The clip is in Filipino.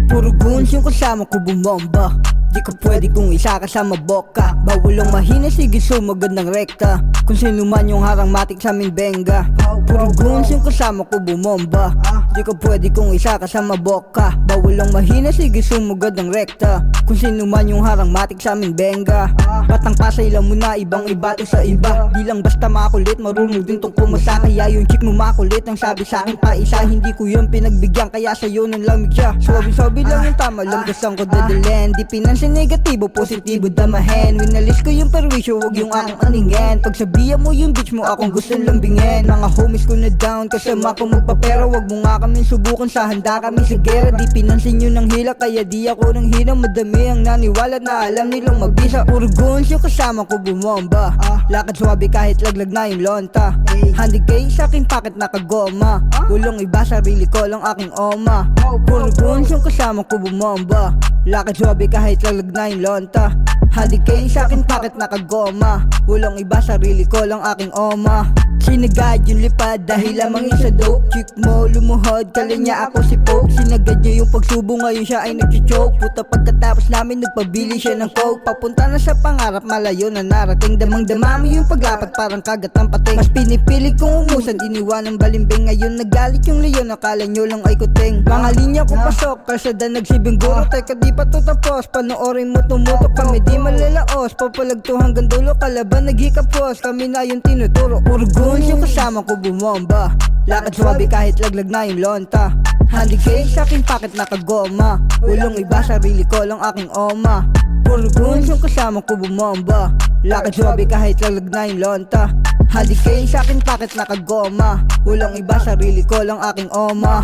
Puro guns yung kasama ko bumomba. Di ka pwede kung isa kasama boka. Bawalong mahina, sige sumagad ng rekta. Kung sino man yung harang matik sa aming benga. Puro guns yung kasama ko bumomba. Di ka pwede kung isa kasama boka. Bawalong mahina, sige sumagad ng rekta. Kung sino man yung harang matik sa aming benga. Batang pasay lang muna, ibang iba to sa iba. Di lang basta makulit, marunong din tong pumasa. Kaya yung chick mo makulit, ang sabi sa akin pa isa. Hindi ko yun pinagbigyan, kaya sa'yo nang lamig siya. Sabi lang yung tama lang, kasang ko dadalhin. Di pinansin negatibo, positibo damahin. Winalis ko yung perwisyo, wag yung aking aningin. Pag sabihan mo yung bitch mo, akong gusto lambingin. Mga homies ko na down, kasama ko magpapera. Wag mo nga kami subukan, sa handa kami sa gera. Di pinansin yun ng hila, kaya di ako nang hina. Madami ang naniwala na alam nilang magbisa. Puro guns yung kasama ko bumomba. Lakad swabe kahit laglag na yung lonta. Handig kayo sa aking packet nakagoma. Ulong iba, sarili ko lang aking oma. Puro guns yung kasama ko bumomba. Lakad swabe kahit laglag na yung lonta. Handig kayo sa aking packet nakagoma. Ulong iba, sarili ko lang aking oma. Sinagad yung lipad dahil lamang isa dope. Chick mo lumuhod, kala niya ako si Poke. Sinagad niya yung pagsubo, ngayon siya ay nagchichoke. Puta pagkatapos namin nagpabili siya ng coke. Papunta na sa pangarap, malayo na narating. Damang damami yung paglapat, parang kagat ng pating. Mas pinipilig kong umusan, iniwan ng balimbing. Ngayon nagalit yung leon, akala nyo lang ay kuting. Mga linya ko pasok, kasada nagsibing guro. Teka di pa to tapos, panoorin mo tumutok. Kami di malalaos, papalagto hanggang dulo. Kalaban naghikapos, kami na yung tinuturo. Puro guns yung kasama ko bumomba. Lakad swabe kahit laglag na yung lonta. Handig kayo sa aking packet nakagoma. Ulong iba, sarili ko lang aking oma. Puro guns yung kasama ko bumomba. Lakad swabe kahit laglag na yung lonta. Handig kayo sa aking packet nakagoma. Ulong iba, sarili ko lang aking oma.